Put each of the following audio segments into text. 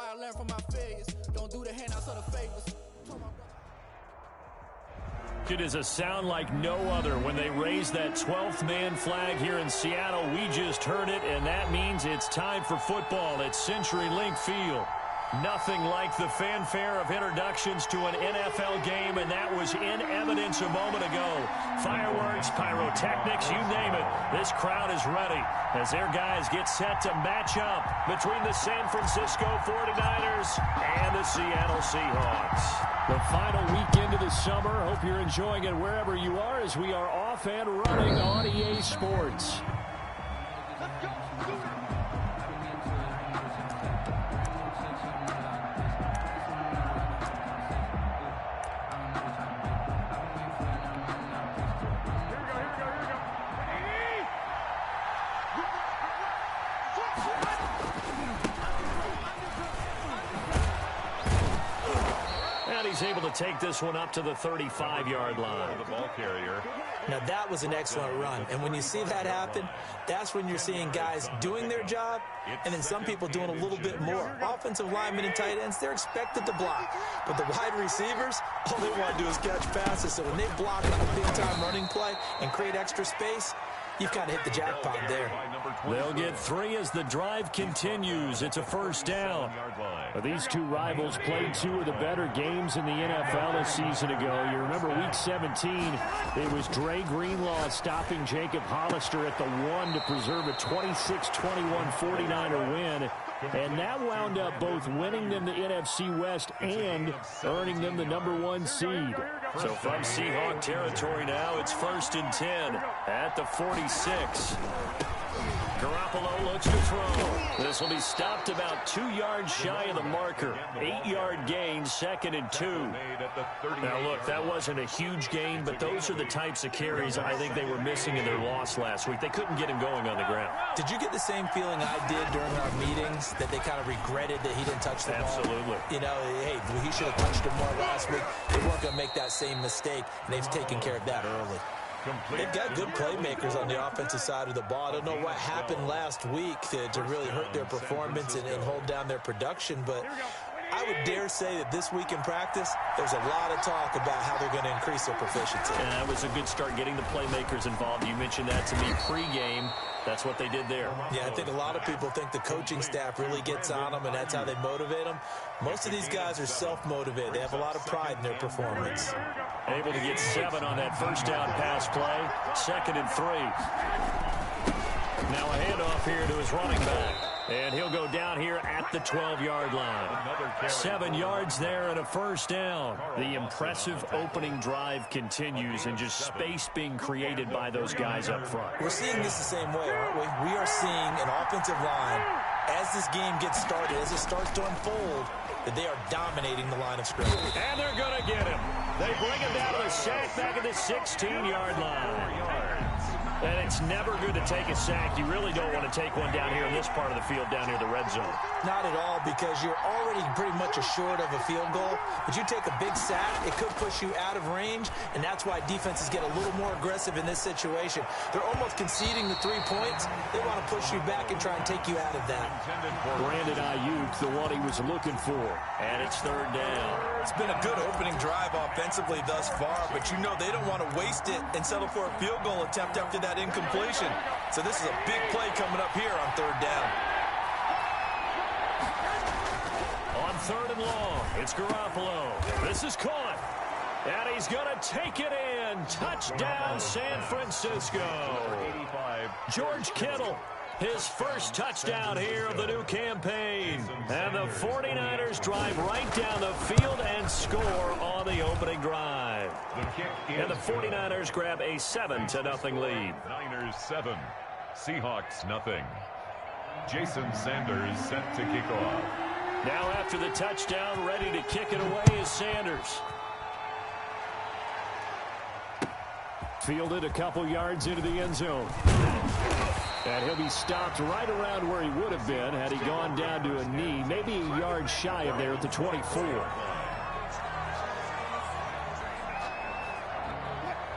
I learned from my failures. Don't do the handouts or the favors. It is a sound like no other when they raise that 12th man flag here in Seattle. We just heard it, and that means it's time for football at CenturyLink Field. Nothing like the fanfare of introductions to an NFL game, and that was in evidence a moment ago. Fireworks, pyrotechnics, you name it. This crowd is ready as their guys get set to match up between the San Francisco 49ers and the Seattle Seahawks. The final weekend of the summer. Hope you're enjoying it wherever you are as we are off and running on EA Sports. He's able to take this one up to the 35-yard line. The ball carrier. Now, that was an excellent run. And when you see that happen, that's when you're seeing guys doing their job and then some people doing a little bit more. Offensive linemen and tight ends, they're expected to block. But the wide receivers, all they want to do is catch passes. So when they block on a big-time running play and create extra space, you've kind of hit the jackpot there. They'll get 3 as the drive continues. It's a first down. These two rivals played 2 of the better games in the NFL a season ago. You remember Week 17, it was Dre Greenlaw stopping Jacob Hollister at the 1 to preserve a 26-21 49er win. And that wound up both winning them the NFC West and earning them the #1 seed. So from Seahawk territory now, it's 1st and 10 at the 46. Garoppolo looks to throw. This will be stopped about 2 yards shy of the marker. 8-yard gain, 2nd and 2. Now, look, that wasn't a huge gain, but those are the types of carries I think they were missing in their loss last week. They couldn't get him going on the ground. Did you get the same feeling I did during our meetings, that they kind of regretted that he didn't touch the ball? Absolutely. You know, hey, he should have touched it more last week. They weren't going to make that same mistake, and they've taken care of that early. They've got good playmakers on the offensive side of the ball. I don't know what happened last week to really hurt their performance and hold down their production, but I would dare say that this week in practice, there's a lot of talk about how they're going to increase their proficiency. And that was a good start getting the playmakers involved. You mentioned that to me pregame. That's what they did there. Yeah, I think a lot of people think the coaching staff really gets on them, and that's how they motivate them. Most of these guys are self-motivated. They have a lot of pride in their performance. Able to get 7 on that first down pass play. 2nd and 3. Now a handoff here to his running back. And he'll go down here at the 12-yard line. 7 yards there and a first down. The impressive opening drive continues, and just space being created by those guys up front. We're seeing this the same way, aren't we? We are seeing an offensive line, as this game gets started, as it starts to unfold, that they are dominating the line of scrimmage. And they're going to get him. They bring him down to the sack back at the 16-yard line. And it's never good to take a sack. You really don't want to take one down here in this part of the field, down near the red zone. Not at all, because you're already pretty much assured of a field goal. But you take a big sack, it could push you out of range, and that's why defenses get a little more aggressive in this situation. They're almost conceding the 3 points. They want to push you back and try and take you out of that. Brandon Ayuk, the one he was looking for. And it's 3rd down. It's been a good opening drive offensively thus far, but you know they don't want to waste it and settle for a field goal attempt after that incompletion. So this is a big play coming up here on 3rd down. On 3rd and long, it's Garoppolo. This is caught. And he's going to take it in. Touchdown, San Francisco. George Kittle, his first touchdown here of the new campaign. And the 49ers drive right down the field and score on the opening drive. And the 49ers grab a 7-0 lead. Niners 7, Seahawks nothing. Jason Sanders set to kick off. Now after the touchdown, ready to kick it away is Sanders. Fielded a couple yards into the end zone. And he'll be stopped right around where he would have been had he gone down to a knee, maybe a yard shy of there at the 24.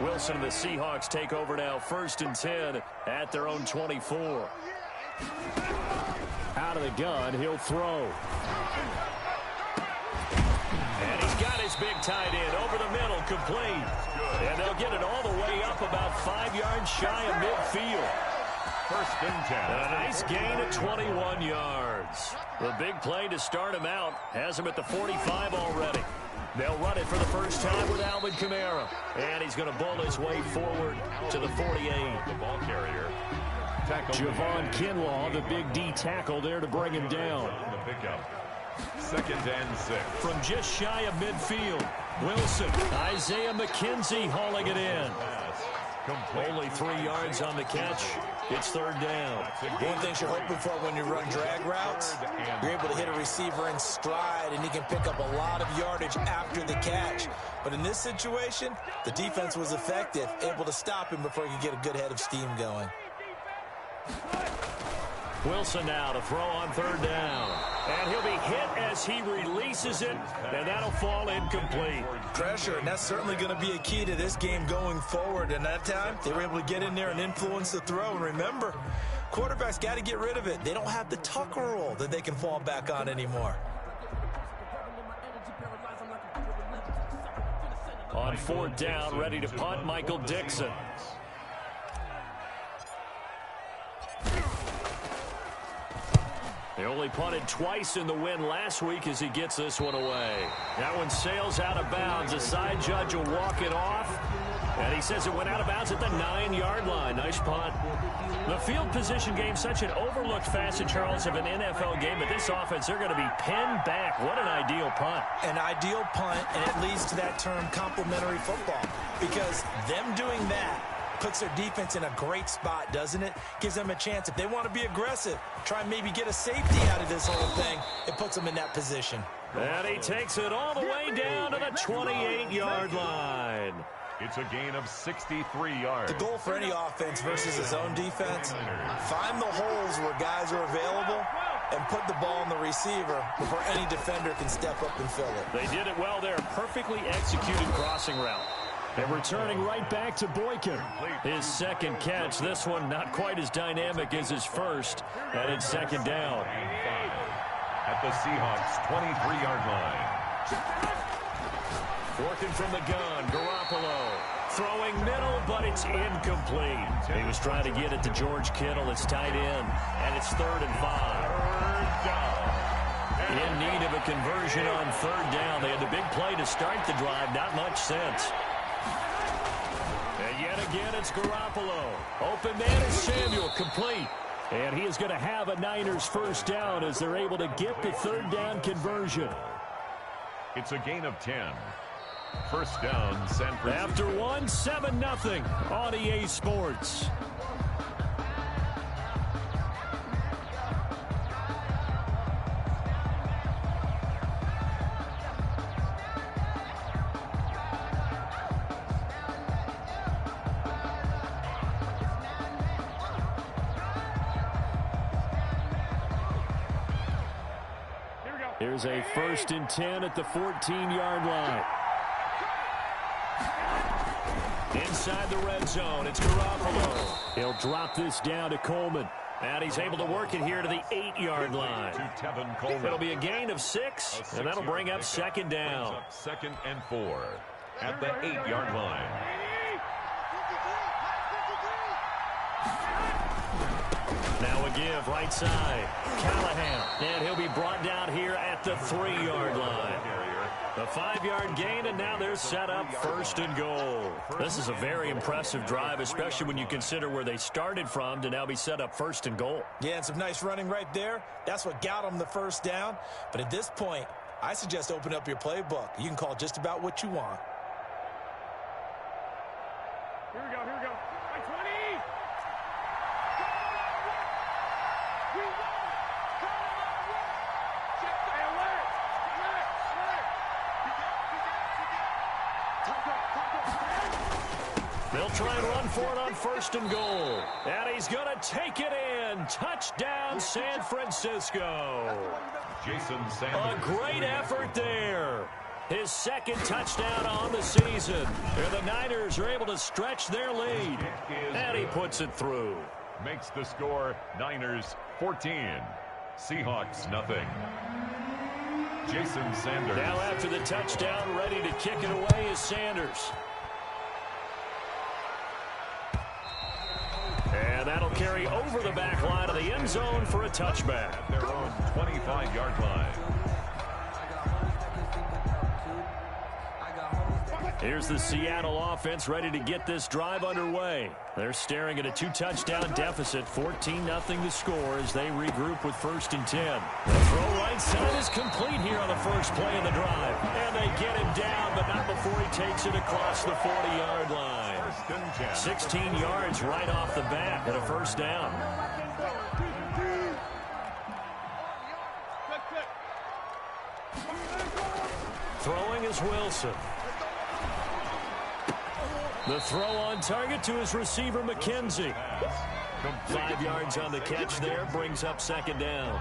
Wilson and the Seahawks take over now, 1st and 10 at their own 24. Out of the gun, he'll throw. And he's got his big tight end over the middle, complete. And they'll get it all the way up about 5 yards shy of midfield. First and 10. A nice gain of 21 yards. The big play to start him out has him at the 45 already. They'll run it for the first time with Alvin Kamara. And he's going to bull his way forward to the 48. The ball carrier. Javon Kinlaw, the big D tackle there to bring him down. The pickup. Second and 6. From just shy of midfield, Wilson. Isaiah McKenzie hauling it in. Only 3 yards on the catch. It's third down. One thing you're hoping for when you run drag routes, you're able to hit a receiver in stride, and he can pick up a lot of yardage after the catch. But in this situation, the defense was effective, able to stop him before he could get a good head of steam going. Wilson now to throw on third down. And he'll be hit as he releases it, and that'll fall incomplete. Pressure, and that's certainly going to be a key to this game going forward. And that time, they were able to get in there and influence the throw. And remember, quarterbacks got to get rid of it. They don't have the Tucker rule that they can fall back on anymore. On fourth down, ready to punt, Michael Dixon. They only punted twice in the win last week as he gets this one away. That one sails out of bounds. The side judge will walk it off. And he says it went out of bounds at the 9-yard line. Nice punt. The field position game, such an overlooked facet, Charles, of an NFL game. But this offense, they're going to be pinned back. What an ideal punt. An ideal punt, and it leads to that term complementary football. Because them doing that puts their defense in a great spot, doesn't it? Gives them a chance. If they want to be aggressive, try and maybe get a safety out of this whole thing, it puts them in that position. And he takes it all the way down to the 28-yard line. It's a gain of 63 yards. The goal for any offense versus his own defense, find the holes where guys are available and put the ball on the receiver before any defender can step up and fill it. They did it well there. Perfectly executed crossing route. And returning right back to Boykin. His second catch. This one not quite as dynamic as his first. And it's second down. At the Seahawks' 23-yard line. Working from the gun, Garoppolo. Throwing middle, but it's incomplete. He was trying to get it to George Kittle. It's tight end. And it's 3rd and 5. In need of a conversion on third down. They had the big play to start the drive. Not much sense. And yet again, it's Garoppolo. Open man is Samuel, complete. And he is going to have a Niners first down as they're able to get the third down conversion. It's a gain of 10. First down, San Francisco. After 7-0 on EA Sports. Here's a 1st and 10 at the 14-yard line. Inside the red zone, it's Garoppolo. He'll drop this down to Coleman. And he's able to work it here to the 8-yard line. It'll be a gain of 6, and that'll bring up second down. Second and 4 at the 8-yard line. Now a give, right side. Callahan. And he'll be brought down here at the 3-yard line. The 5-yard gain, and now they're set up 1st and goal. This is a very impressive drive, especially when you consider where they started from to now be set up 1st and goal. Yeah, and some nice running right there. That's what got them the first down. But at this point, I suggest open up your playbook. You can call just about what you want. Here we go, here we go. By 20! They'll try and run for it on 1st and goal. And he's going to take it in. Touchdown, San Francisco. Jason Sanders. A great effort there. His second touchdown on the season. And the Niners are able to stretch their lead. And he puts it through. Makes the score Niners 14, Seahawks nothing. Jason Sanders. Now after the touchdown, ready to kick it away is Sanders. And that'll carry over the back line of the end zone for a touchback. At their own 25-yard line. Here's the Seattle offense ready to get this drive underway. They're staring at a 2-touchdown deficit, 14-0 the score as they regroup with 1st and 10. The throw right side is complete here on the first play of the drive. And they get him down, but not before he takes it across the 40-yard line. 16 yards right off the bat at a 1st down. Throwing is Wilson. The throw on target to his receiver, McKenzie. 5 yards on the catch there, brings up 2nd down.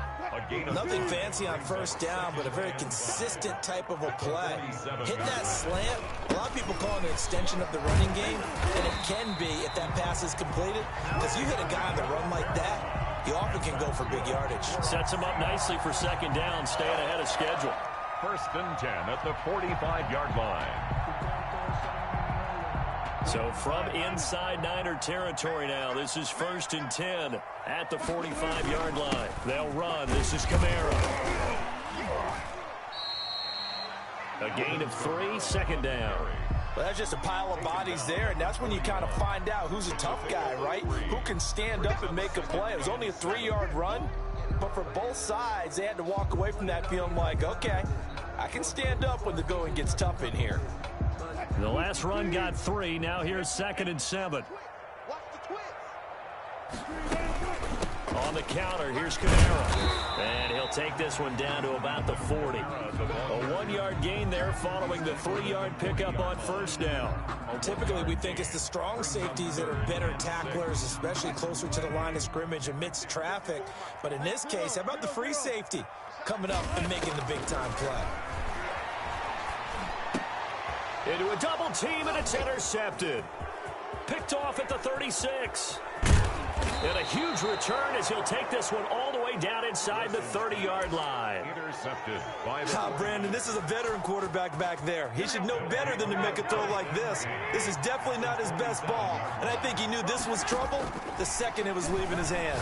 Nothing fancy on 1st down, but a very consistent type of a play. Hit that slant. A lot of people call it an extension of the running game, and it can be if that pass is completed, because you hit a guy on the run like that, he often can go for big yardage. Sets him up nicely for 2nd down, staying ahead of schedule. 1st and 10 at the 45-yard line. So from inside Niner territory now, this is 1st and 10 at the 45-yard line. They'll run. This is Kamara. A gain of 3, 2nd down. Well, that's just a pile of bodies there, and that's when you kind of find out who's a tough guy, right? Who can stand up and make a play. It was only a 3-yard run, but for both sides, they had to walk away from that feeling like, okay, I can stand up when the going gets tough in here. The last run got 3. Now here's 2nd and 7. On the counter, here's Kamara. And he'll take this one down to about the 40. A 1-yard gain there following the 3-yard pickup on 1st down. Typically, we think it's the strong safeties that are better tacklers, especially closer to the line of scrimmage amidst traffic. But in this case, how about the free safety coming up and making the big-time play? Into a double team, and it's intercepted. Picked off at the 36. And a huge return as he'll take this one all the way down inside the 30-yard line. Intercepted by Brandon, this is a veteran quarterback back there. He should know better than to make a throw like this. This is definitely not his best ball. And I think he knew this was trouble the second it was leaving his hand.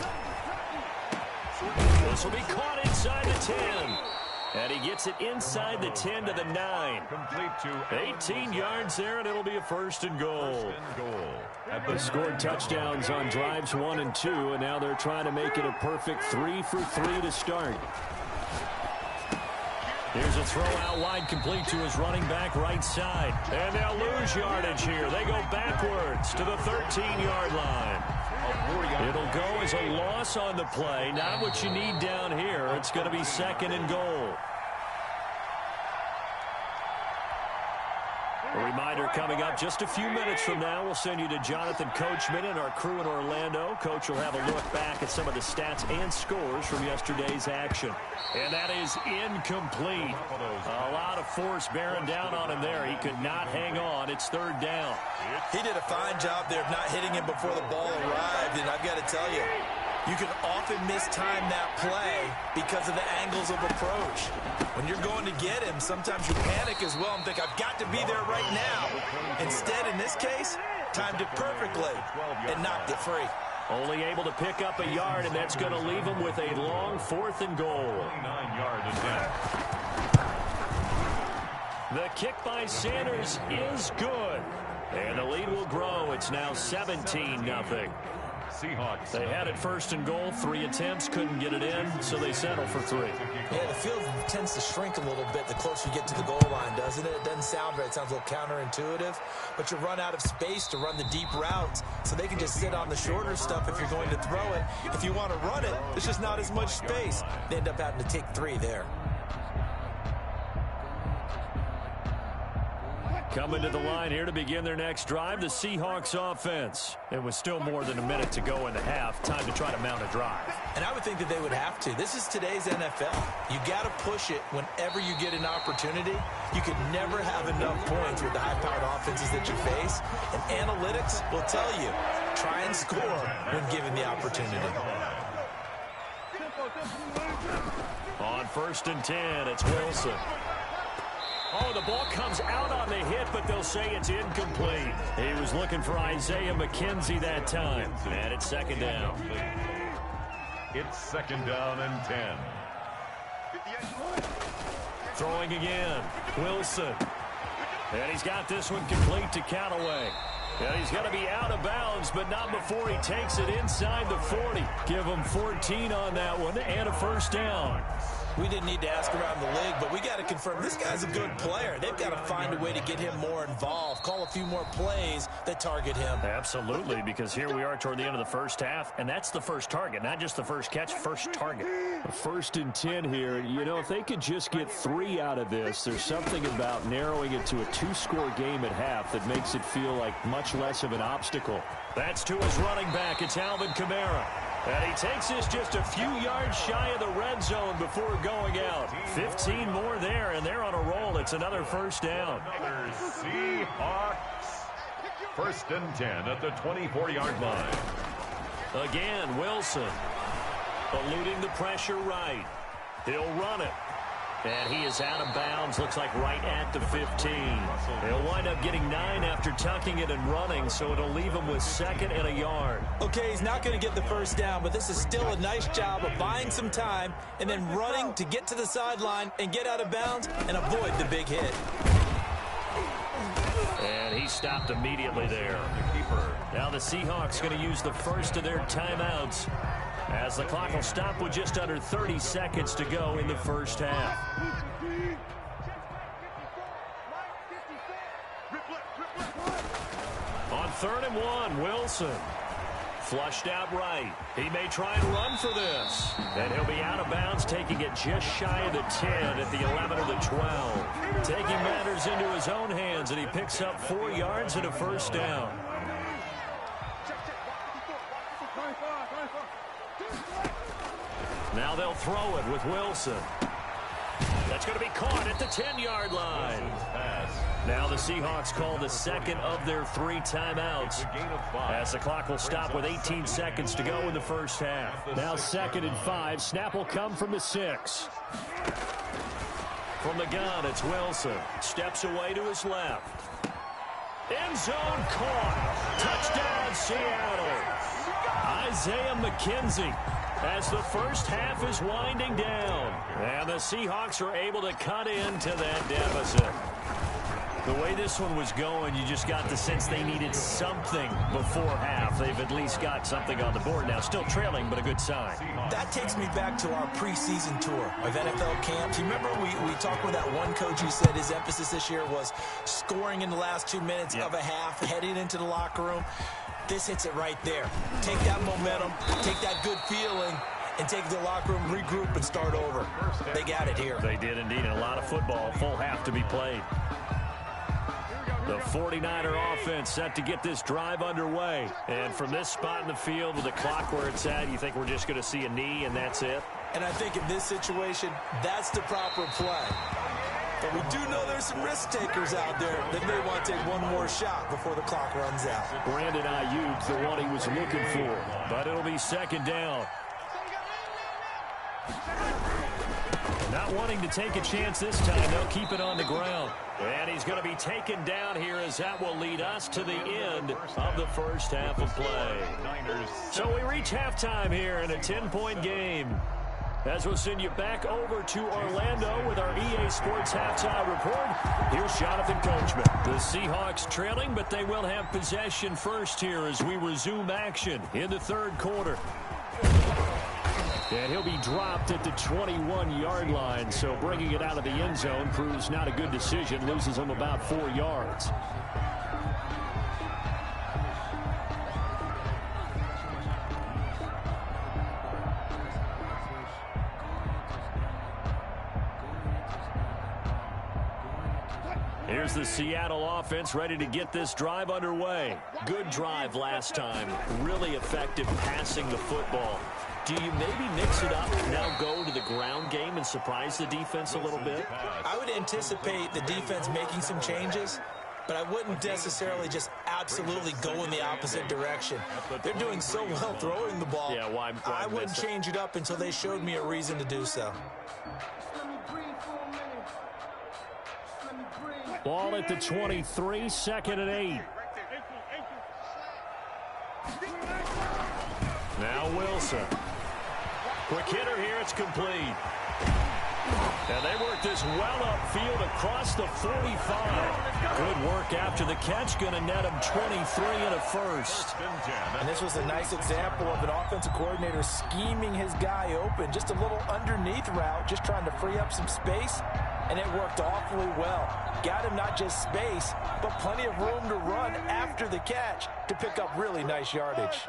This will be caught inside the 10. And he gets it inside the 10 to the 9. Complete to 18 yards there, and it'll be a 1st and goal. They scored touchdowns on drives 1 and 2, and now they're trying to make it a perfect 3 for 3 to start. Here's a throw out wide, complete to his running back right side. And they'll lose yardage here. They go backwards to the 13-yard line. It'll go as a loss on the play. Not what you need down here. It's going to be 2nd and goal. A reminder coming up just a few minutes from now. We'll send you to Jonathan Coachman and our crew in Orlando. Coach will have a look back at some of the stats and scores from yesterday's action. And that is incomplete. A lot of force bearing down on him there. He could not hang on. It's 3rd down. He did a fine job there of not hitting him before the ball arrived. And I've got to tell you, you can often mistime that play because of the angles of approach. When you're going to get him, sometimes you panic as well and think, I've got to be there right now. Instead, in this case, timed it perfectly and knocked it free. Only able to pick up a yard, and that's going to leave him with a long 4th and goal. 9-yard attempt. The kick by Sanders is good. And the lead will grow. It's now 17-0. Seahawks. They had it 1st and goal, 3 attempts, couldn't get it in, so they settle for 3. Yeah, the field tends to shrink a little bit the closer you get to the goal line, doesn't it? It doesn't sound right. It sounds a little counterintuitive, but you run out of space to run the deep routes, so they can just sit on the shorter stuff if you're going to throw it. If you want to run it, there's just not as much space. They end up having to take 3 there. Coming to the line here to begin their next drive, the Seahawks offense. And with still more than a minute to go in the half, time to try to mount a drive. And I would think that they would have to. This is today's NFL. You got to push it whenever you get an opportunity. You could never have enough points with the high-powered offenses that you face. And analytics will tell you, try and score when given the opportunity. first and 10. It's Wilson. Oh, the ball comes out on the hit, but they'll say it's incomplete. He was looking for Isaiah McKenzie that time. And it's second down. It's second down and 10. Throwing again. Wilson. And he's got this one complete to Callaway. And he's going to be out of bounds, but not before he takes it inside the 40. Give him 14 on that one and a first down. We didn't need to ask around the league, but we got to confirm this guy's a good player. They've got to find a way to get him more involved, call a few more plays that target him. Absolutely, because here we are toward the end of the first half, and that's the first target, not just the first catch, first target. First and 10 here. You know, if they could just get 3 out of this, there's something about narrowing it to a 2-score game at half that makes it feel like much less of an obstacle. That's to his running back. It's Alvin Kamara. And he takes this just a few yards shy of the red zone before going out. 15 more there, and they're on a roll. It's another first down. Another Seahawks. First and 10 at the 24-yard line. Again, Wilson. Eluding the pressure right. He'll run it. And he is out of bounds, looks like right at the 15. He'll wind up getting 9 after tucking it and running, so it'll leave him with second and a yard. Okay, he's not going to get the first down, but this is still a nice job of buying some time and then running to get to the sideline and get out of bounds and avoid the big hit. And he stopped immediately there. Now the Seahawks going to use the first of their timeouts, as the clock will stop with just under 30 seconds to go in the first half. On 3rd and 1, Wilson. Flushed out right. He may try and run for this. And he'll be out of bounds, taking it just shy of the 10 at the 11 or the 12. Taking matters into his own hands, and he picks up 4 yards and a first down. Now they'll throw it with Wilson. That's going to be caught at the 10-yard line. Now the Seahawks call the second of their 3 timeouts, as the clock will stop with 18 seconds to go in the first half. Now 2nd and 5. Snap will come from the 6. From the gun, it's Wilson. Steps away to his left. End zone caught. Touchdown, Seattle. Isaiah McKenzie, as the first half is winding down. And the Seahawks are able to cut into that deficit. The way this one was going, you just got the sense they needed something before half. They've at least got something on the board now. Still trailing, but a good sign. That takes me back to our preseason tour of NFL camps. You remember we talked with that one coach who said his emphasis this year was scoring in the last 2 minutes of a half, heading into the locker room. This hits it right there. Take that momentum, take that good feeling, and take the locker room, regroup, and start over. They got it here. They did indeed. And a lot of football, full half to be played. The 49er offense set to get this drive underway. And from this spot in the field with the clock where it's at, you think we're just going to see a knee and that's it? And I think in this situation, that's the proper play. But we do know there's some risk takers out there that may want to take one more shot before the clock runs out. Brandon Ayuk, the one he was looking for. But it'll be second down. Not wanting to take a chance this time, they'll keep it on the ground. And he's going to be taken down here, as that will lead us to the end of the first half of play. So we reach halftime here in a 10-point game. As we'll send you back over to Orlando with our EA Sports Halftime Report, here's Jonathan Coachman. The Seahawks trailing, but they will have possession first here as we resume action in the 3rd quarter. And he'll be dropped at the 21-yard line, so bringing it out of the end zone proves not a good decision, loses him about 4 yards. Here's the Seattle offense ready to get this drive underway. Good drive last time. Really effective passing the football. Do you maybe mix it up and now go to the ground game and surprise the defense a little bit? I would anticipate the defense making some changes, but I wouldn't necessarily just absolutely go in the opposite direction. They're doing so well throwing the ball. Yeah, why I wouldn't change it up until they showed me a reason to do so. Ball at the 23, 2nd and 8. Now Wilson. Quick hitter here, it's complete. And they work this well upfield across the 45. Good work after the catch, going to net him 23 and a first. And this was a nice example of an offensive coordinator scheming his guy open. Just a little underneath route, just trying to free up some space. And it worked awfully well. Got him not just space, but plenty of room to run after the catch to pick up really nice yardage.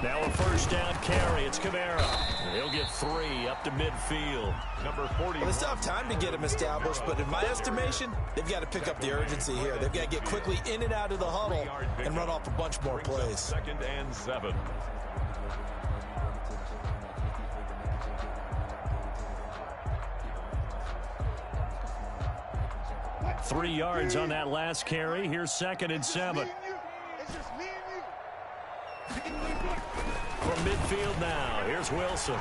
Now a first down carry. It's Kamara. He'll get 3 up to midfield. Number 40. Well, they still have time to get him established, but in my estimation, they've got to pick up the urgency here. They've got to get quickly in and out of the huddle and run off a bunch more plays. 2nd and 7. Three yards on that last carry. Here's 2nd and 7. From midfield now, here's Wilson.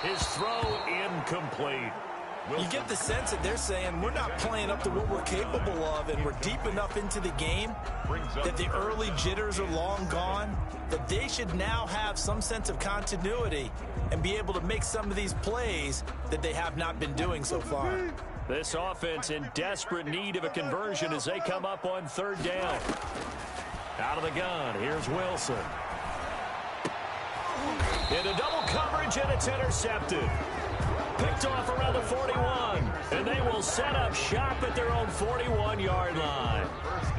His throw incomplete. You get the sense that they're saying we're not playing up to what we're capable of, and we're deep enough into the game that the early jitters are long gone, that they should now have some sense of continuity and be able to make some of these plays that they have not been doing so far. This offense in desperate need of a conversion as they come up on 3rd down. Out of the gun, here's Wilson. Into double coverage, and it's intercepted. Picked off around the 41, and they will set up shop at their own 41-yard line.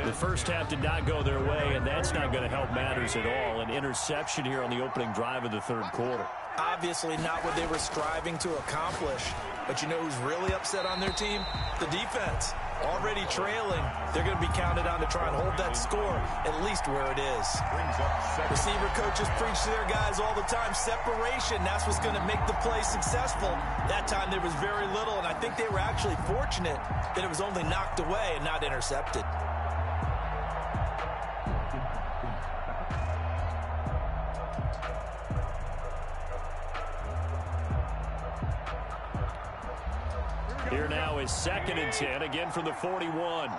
The first half did not go their way, and that's not going to help matters at all. An interception here on the opening drive of the 3rd quarter. Obviously not what they were striving to accomplish. But you know who's really upset on their team? The defense. Already trailing. They're going to be counted on to try and hold that score at least where it is. Receiver coaches preach to their guys all the time. Separation, that's what's going to make the play successful. That time there was very little, and I think they were actually fortunate that it was only knocked away and not intercepted. Here now is 2nd and 10, again from the 41.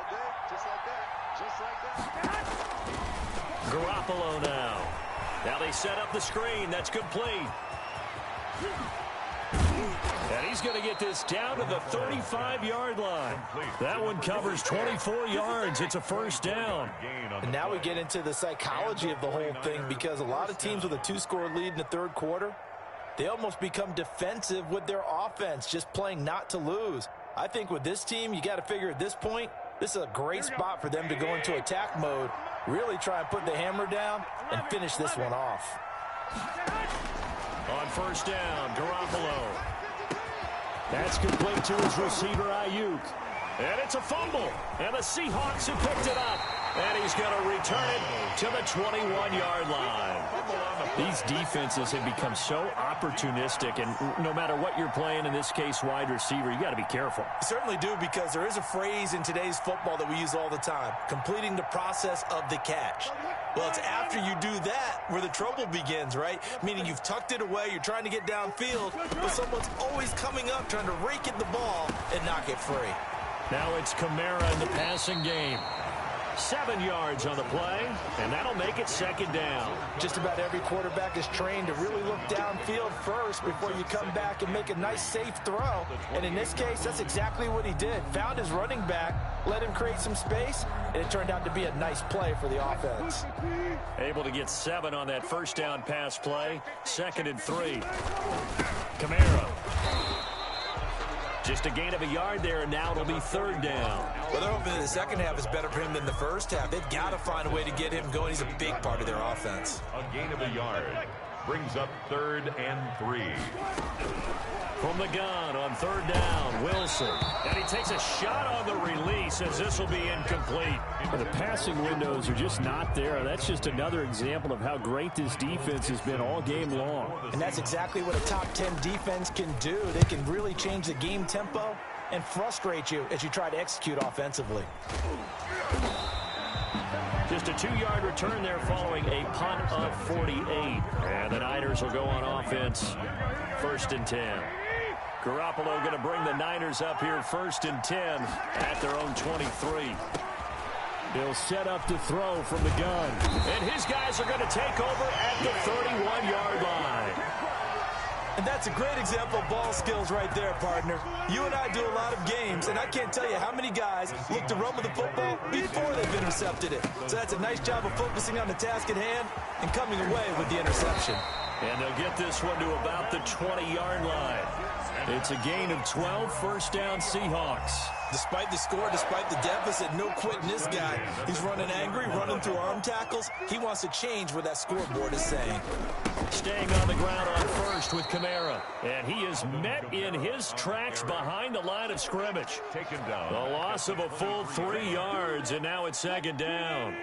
Garoppolo now. Now they set up the screen. That's complete. And he's going to get this down to the 35-yard line. That one covers 24 yards. It's a first down. And now we get into the psychology of the whole thing, because a lot of teams with a 2-score lead in the 3rd quarter, they almost become defensive with their offense, just playing not to lose. I think with this team, you got to figure at this point, this is a great spot for them to go into attack mode, really try and put the hammer down and finish this one off. On first down, Garoppolo. That's complete to his receiver, Ayuk. And it's a fumble. And the Seahawks have picked it up. And he's going to return it to the 21-yard line. These defenses have become so opportunistic, and no matter what you're playing, in this case wide receiver, you got to be careful. You certainly do, because there is a phrase in today's football that we use all the time: completing the process of the catch. Well, it's after you do that where the trouble begins, right? Meaning you've tucked it away, you're trying to get downfield, but someone's always coming up trying to rake at the ball and knock it free. Now it's Kamara in the passing game. 7 yards on the play, and that'll make it 2nd down. Just about every quarterback is trained to really look downfield first before you come back and make a nice, safe throw. And in this case, that's exactly what he did. Found his running back, let him create some space, and it turned out to be a nice play for the offense. Able to get 7 on that first down pass play. 2nd and 3. Kamara. Just a gain of a yard there, and now it'll be 3rd down. Well, they're hoping the second half is better for him than the first half. They've got to find a way to get him going. He's a big part of their offense. A gain of a yard brings up 3rd and 3. From the gun on 3rd down, Wilson. And he takes a shot on the release as this will be incomplete. The passing windows are just not there. That's just another example of how great this defense has been all game long. And that's exactly what a top 10 defense can do. They can really change the game tempo and frustrate you as you try to execute offensively. Just a 2-yard return there following a punt of 48. And the Niners will go on offense. 1st and 10. Garoppolo going to bring the Niners up here 1st and 10 at their own 23. He'll set up to throw from the gun. And his guys are going to take over at the 31-yard line. And that's a great example of ball skills right there, partner. You and I do a lot of games, and I can't tell you how many guys look to run with the football before they've intercepted it. So that's a nice job of focusing on the task at hand and coming away with the interception. And they'll get this one to about the 20-yard line. It's a gain of 12, 1st down Seahawks. Despite the score, despite the deficit, no quitting this guy. He's running angry, running through arm tackles. He wants to change what that scoreboard is saying. Staying on the ground on 1st with Kamara. And he is met in his tracks behind the line of scrimmage. Taken down. A loss of a full 3 yards, and now it's 2nd down.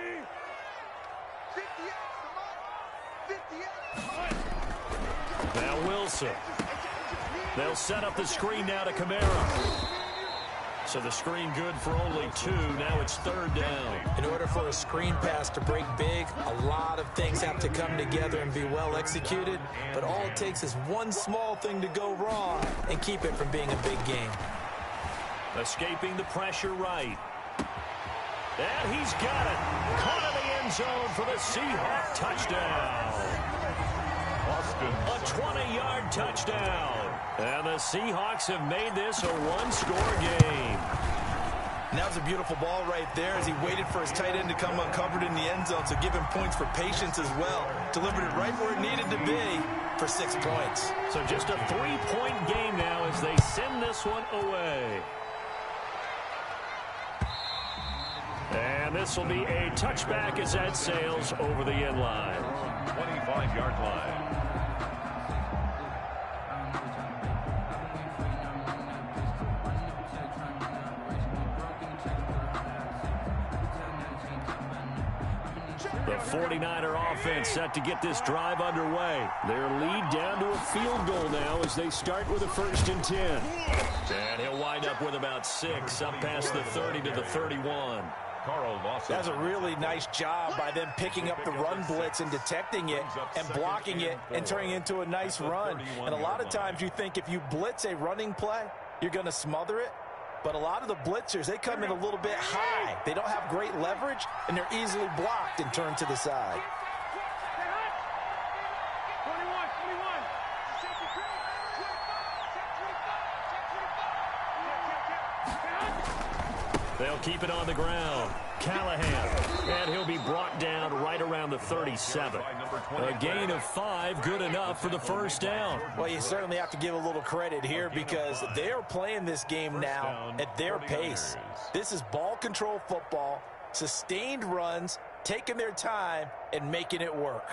Now Wilson. They'll set up the screen now to Kamara. So the screen good for only 2. Now it's 3rd down. In order for a screen pass to break big, a lot of things have to come together and be well executed. But all it takes is one small thing to go wrong and keep it from being a big game. Escaping the pressure right. And he's got it. Caught in the end zone for the Seahawk touchdown. A 20-yard touchdown. And the Seahawks have made this a one-score game. And that was a beautiful ball right there as he waited for his tight end to come uncovered in the end zone, so give him points for patience as well. Delivered it right where it needed to be for 6 points. So just a 3-point game now as they send this one away. And this will be a touchback as that sails over the end line. 25-yard line. The 49er offense set to get this drive underway. Their lead down to a field goal now as they start with a 1st and 10. And he'll wind up with about 6 up past the 30 to the 31. That's a really nice job by them picking up the run blitz and detecting it and blocking it and turning it into a nice run. And a lot of times you think if you blitz a running play, you're going to smother it. But a lot of the blitzers, they come in a little bit high. They don't have great leverage, and they're easily blocked and turned to the side. They'll keep it on the ground. Callahan, and he'll be brought down right around the 37. A gain of 5, good enough for the 1st down. Well, you certainly have to give a little credit here because they're playing this game now at their pace. This is ball control football, sustained runs, taking their time, and making it work.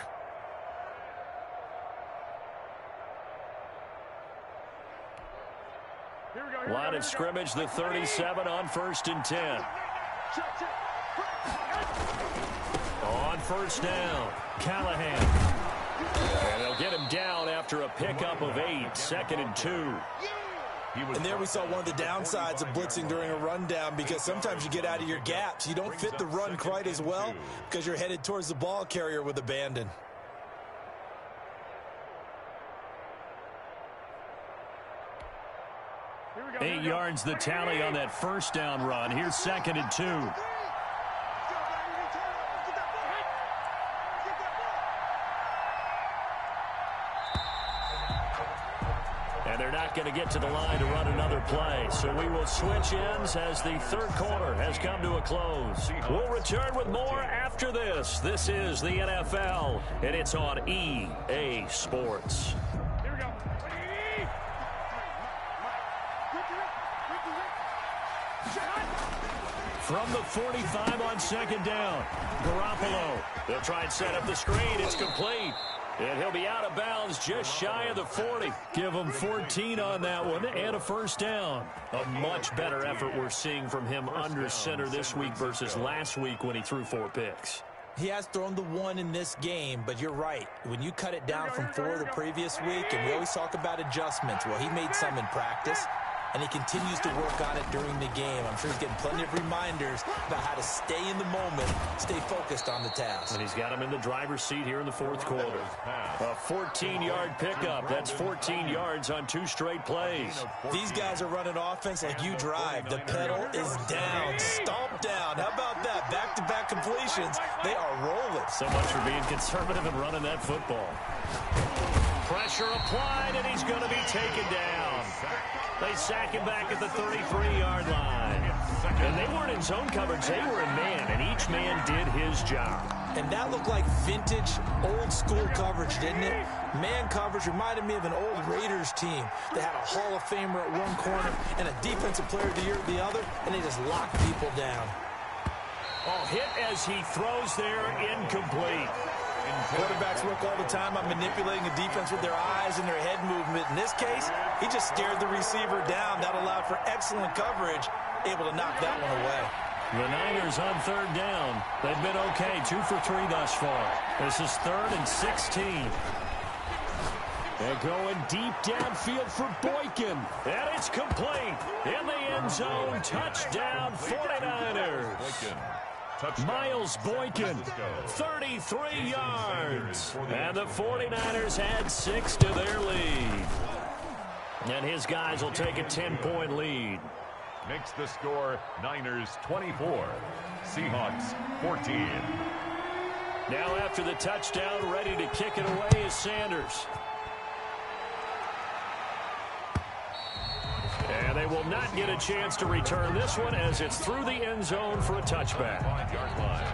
Line of scrimmage, the 37 on 1st and 10. On 1st down, Callahan. And they'll get him down after a pickup of 8, 2nd and 2. And there we saw one of the downsides of blitzing during a rundown because sometimes you get out of your gaps. You don't fit the run quite as well because you're headed towards the ball carrier with abandon. Go, 8 yards the tally on that 1st down run. Here's 2nd and 2. And they're not going to get to the line to run another play. So we will switch ends as the 3rd quarter has come to a close. We'll return with more after this. This is the NFL, and it's on EA Sports. Here we go. From the 45 on 2nd down, Garoppolo. They'll try and set up the screen. It's complete. And he'll be out of bounds just shy of the 40. Give him 14 on that one and a 1st down. A much better effort we're seeing from him under center this week versus last week when he threw 4 picks. He has thrown the 1 in this game, but you're right. When you cut it down from 4 the previous week, and we always talk about adjustments, well, he made some in practice. and he continues to work on it during the game. I'm sure he's getting plenty of reminders about how to stay in the moment, stay focused on the task. And he's got him in the driver's seat here in the fourth quarter. A 14-yard pickup. That's 14 yards on 2 straight plays. These guys are running offense like you drive. The pedal is down, stomp down. How about that? Back-to-back completions. They are rolling. So much for being conservative and running that football. Pressure applied, and he's going to be taken down. They sack him back at the 33-yard line. And they weren't in zone coverage. They were in man, and each man did his job. And that looked like vintage, old-school coverage, didn't it? Man coverage reminded me of an old Raiders team that had a Hall of Famer at one corner and a defensive player of the year at the other, and they just locked people down. Oh, hit as he throws there, incomplete. Quarterbacks work all the time on manipulating the defense with their eyes and their head movement. In this case, he just stared the receiver down. That allowed for excellent coverage, able to knock that one away. The Niners on 3rd down. They've been okay, 2 for 3 thus far. This is 3rd and 16. They're going deep downfield for Boykin. And it's complete. In the end zone, touchdown 49ers. Miles Boykin, 33 yards. And the 49ers add 6 to their lead. And his guys will take a 10-point lead. Makes the score Niners 24, Seahawks 14. Now after the touchdown, ready to kick it away is Sanders. And they will not get a chance to return this one as it's through the end zone for a touchback. 5-yard line.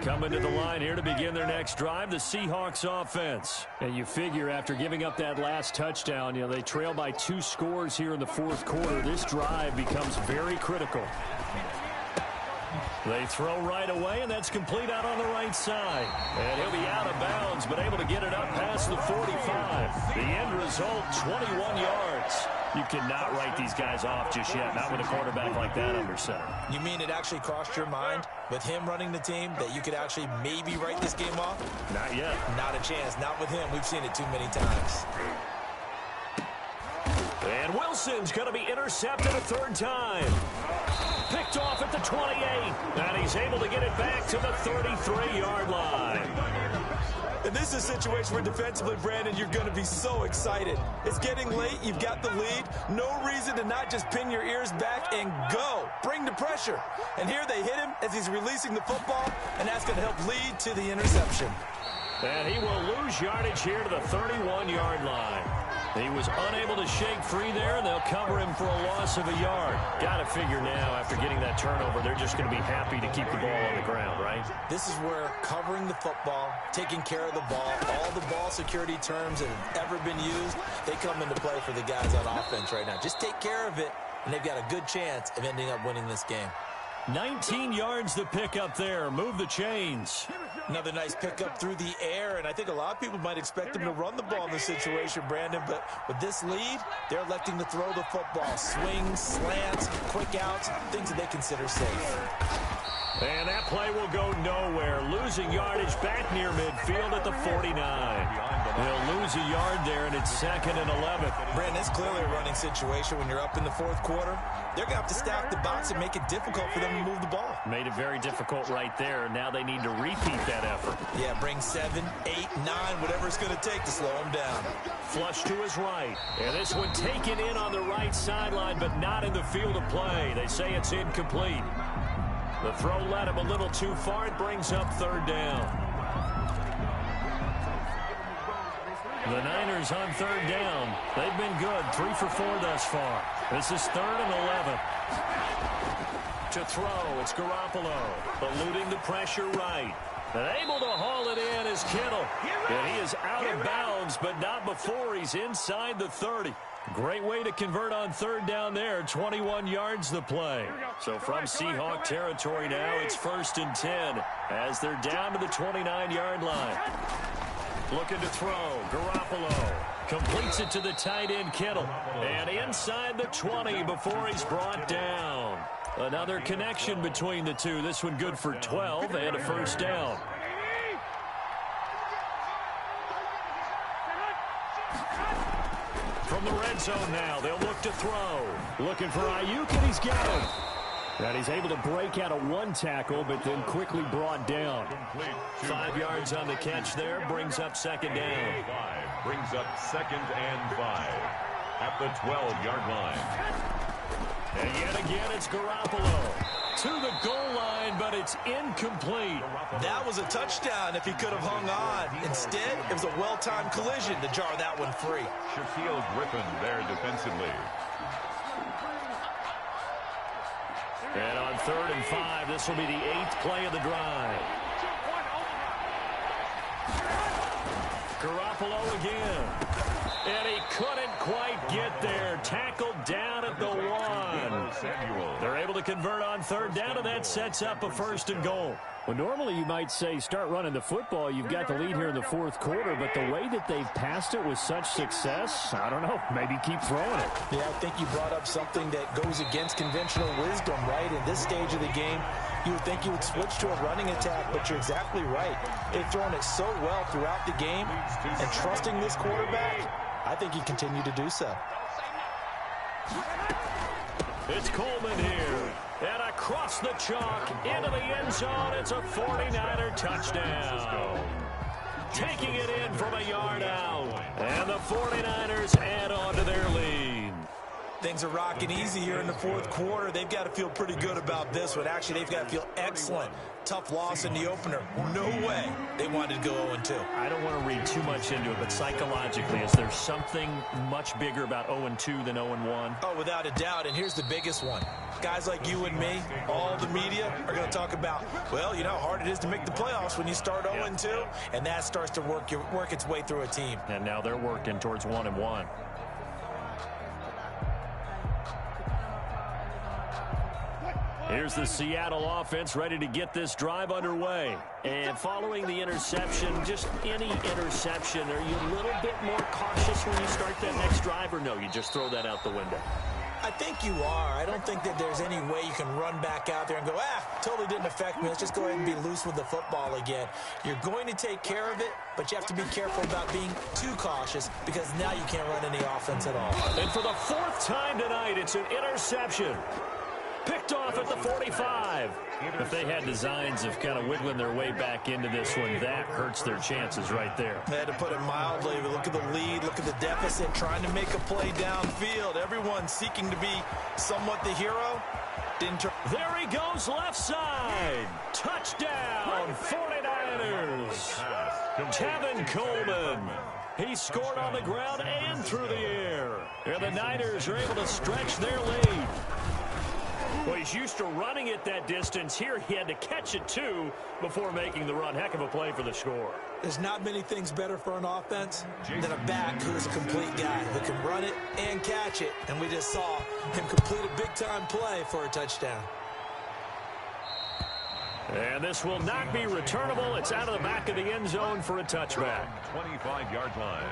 Coming to the line here to begin their next drive, the Seahawks offense. And you figure after giving up that last touchdown, they trail by 2 scores here in the fourth quarter. This drive becomes very critical. They throw right away, and that's complete out on the right side. And he'll be out of bounds, but able to get it up past the 45. The end result, 21 yards. You cannot write these guys off just yet, not with a quarterback like that under center. You mean it actually crossed your mind with him running the team that you could actually maybe write this game off? Not yet. Not a chance. Not with him. We've seen it too many times. And Wilson's going to be intercepted a 3rd time. Picked off at the 28. And he's able to get it back to the 33-yard line. And this is a situation where defensively, Brandon, you're going to be so excited. It's getting late. You've got the lead. No reason to not just pin your ears back and go. Bring the pressure. And here they hit him as he's releasing the football, and that's going to help lead to the interception. And he will lose yardage here to the 31-yard line. He was unable to shake free there, and they'll cover him for a loss of a yard. Got to figure now, after getting that turnover, they're just going to be happy to keep the ball on the ground, right? This is where covering the football, taking care of the ball, all the ball security terms that have ever been used, they come into play for the guys on offense right now. Just take care of it, and they've got a good chance of ending up winning this game. 19 yards the pickup there. Move the chains. Another nice pickup through the air, and I think a lot of people might expect him to run the ball in this situation, Brandon, but with this lead, they're electing to throw the football. Swings, slants, quick outs, things that they consider safe. And that play will go nowhere. Losing yardage back near midfield at the 49. They'll lose a yard there, and it's 2nd and 11. Brandon, it's clearly a running situation when you're up in the fourth quarter. They're going to have to stack the box and make it difficult for them to move the ball. Made it very difficult right there. Now they need to repeat that effort. Yeah, bring 7, 8, 9, whatever it's going to take to slow him down. Flush to his right. And this one taken in on the right sideline, but not in the field of play. They say it's incomplete. The throw led him a little too far. It brings up 3rd down. The Niners on 3rd down. They've been good. 3 for 4 thus far. This is 3rd and 11. To throw, it's Garoppolo. Eluding the pressure right. And able to haul it in is Kittle. And he is out of bounds, but not before he's inside the 30. Great way to convert on 3rd down there. 21 yards the play. So from Seahawk territory now, it's 1st and 10 as they're down to the 29-yard line. Looking to throw. Garoppolo completes it to the tight end, Kittle. And inside the 20 before he's brought down. Another connection between the two. This one good for 12 and a 1st down. From the red zone now, they'll look to throw. Looking for Ayuk, and he's got him. And he's able to break out of one tackle, but then quickly brought down. 5 yards on the catch there, brings up second down. Brings up 2nd and 5 at the 12-yard line. And yet again, it's Garoppolo to the goal line, but it's incomplete. That was a touchdown if he could have hung on. Instead, it was a well-timed collision to jar that one free. Shaquille Griffin there defensively. And on 3rd and 5, this will be the 8th play of the drive. Garoppolo again. And he couldn't quite get there. Tackled down at the 1. They're able to convert on 3rd down, and that sets up a 1st and goal. Well, normally you might say start running the football. You've got the lead here in the 4th quarter, but the way that they've passed it with such success, I don't know, maybe keep throwing it. Yeah, I think you brought up something that goes against conventional wisdom, right? In this stage of the game, you would think you would switch to a running attack, but you're exactly right. They've thrown it so well throughout the game, and trusting this quarterback, I think he continued to do so. It's Coleman here. And across the chalk, into the end zone, it's a 49er touchdown. Taking it in from a yard out. And the 49ers add on to their lead. Things are rocking easy here in the 4th quarter. They've got to feel pretty good about this one. Actually, they've got to feel excellent. Tough loss in the opener. No way they wanted to go 0-2. I don't want to read too much into it, but psychologically, is there something much bigger about 0-2 than 0-1? Oh, without a doubt, and here's the biggest one. Guys like you and me, all the media, are going to talk about, well, you know how hard it is to make the playoffs when you start 0-2, and that starts to work its way through a team. And now they're working towards 1-1. Here's the Seattle offense ready to get this drive underway. And following the interception, just any interception, are you a little bit more cautious when you start that next drive, or no, you just throw that out the window? I think you are. I don't think that there's any way you can run back out there and go, totally didn't affect me. Let's just go ahead and be loose with the football again. You're going to take care of it, but you have to be careful about being too cautious because now you can't run any offense at all. And for the 4th time tonight, it's an interception. Picked off at the 45. If they had designs of kind of wiggling their way back into this one, that hurts their chances right there. They had to put it mildly. Look at the lead. Look at the deficit. Trying to make a play downfield. Everyone seeking to be somewhat the hero. Didn't turn. There he goes left side. Touchdown, 49ers. Tevin Coleman. He scored on the ground and through the air. And the Niners are able to stretch their lead. Well, he's used to running it that distance. Here he had to catch it, too, before making the run. Heck of a play for the score. There's not many things better for an offense than a back who is a complete guy who can run it and catch it. And we just saw him complete a big-time play for a touchdown. And this will not be returnable. It's out of the back of the end zone for a touchback. 25-yard line.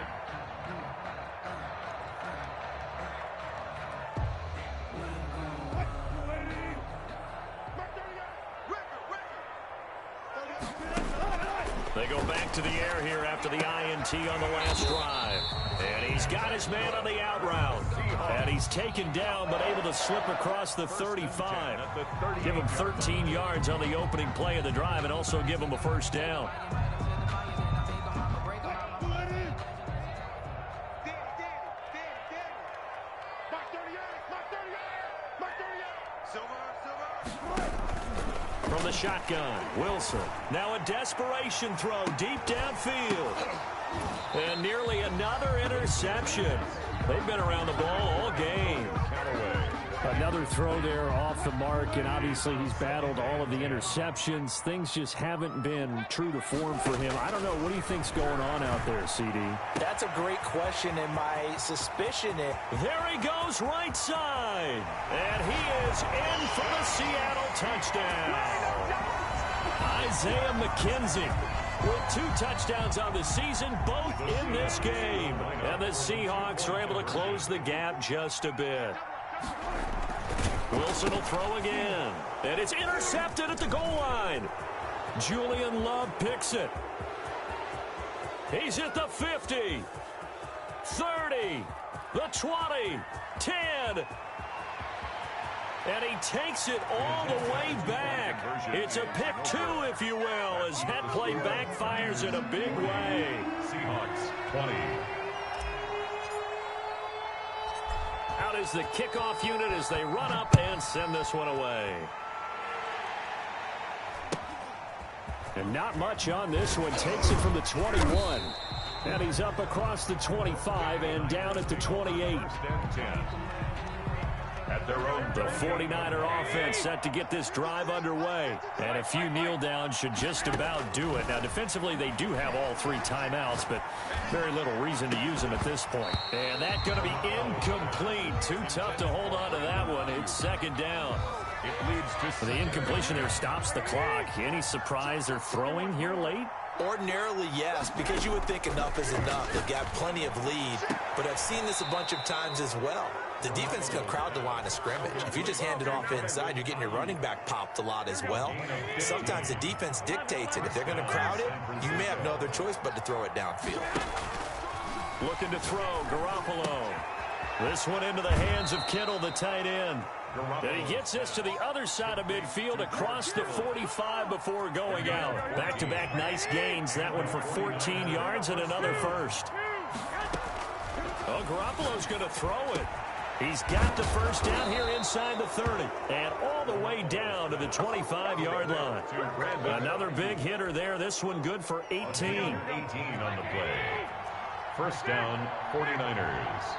They go back to the air here after the INT on the last drive. And he's got his man on the out route. And he's taken down but able to slip across the 35. Give him 13 yards on the opening play of the drive and also give him a 1st down. From the shotgun, Wilson. Now a desperation throw deep downfield. And nearly another interception. They've been around the ball all game. Another throw there off the mark, and obviously he's battled all of the interceptions. Things just haven't been true to form for him. I don't know. What do you think's going on out there, CD? That's a great question, and my suspicion is... There he goes right side. And he is in for the Seattle touchdown. Isaiah McKenzie with 2 touchdowns on the season, both in this game. And the Seahawks are able to close the gap just a bit. Wilson will throw again. And it's intercepted at the goal line. Julian Love picks it. He's at the 50, 30, the 20, 10. And he takes it all the way back. It's a pick 2, if you will, as that play backfires in a big way. Seahawks 20. Out is the kickoff unit as they run up and send this one away. And not much on this one. Takes it from the 21. And he's up across the 25 and down at the 28. At their own, the 49er offense set to get this drive underway. And a few kneel downs should just about do it. Now, defensively, they do have all 3 timeouts, but very little reason to use them at this point. And that's going to be incomplete. Too tough to hold on to that one. It's second down. It leads to the incompletion there stops the clock. Any surprise they're throwing here late? Ordinarily, yes, because you would think enough is enough. They've got plenty of lead, but I've seen this a bunch of times as well. The defense can crowd the line of scrimmage. If you just hand it off inside, you're getting your running back popped a lot as well. Sometimes the defense dictates it. If they're going to crowd it, you may have no other choice but to throw it downfield. Looking to throw, Garoppolo. This one into the hands of Kittle, the tight end. And he gets this to the other side of midfield across the 45 before going out. Back-to-back nice gains. That one for 14 yards and another first. Oh, Garoppolo's going to throw it. He's got the first down here inside the 30 and all the way down to the 25-yard line. Another big hitter there. This one good for 18. 18 on the play. First down, 49ers.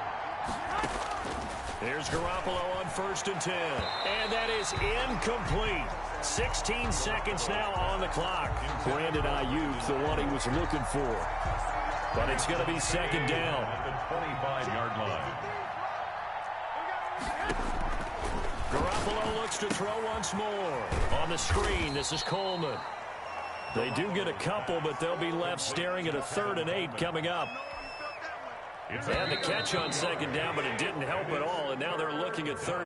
There's Garoppolo on 1st and 10. And that is incomplete. 16 seconds now on the clock. Brandon Ayuk, the one he was looking for. But it's going to be second down. At the 25-yard line. Garoppolo looks to throw once more. On the screen, this is Coleman. They do get a couple, but they'll be left staring at a 3rd and 8 coming up. And the catch on second down, but it didn't help at all. And now they're looking at 3rd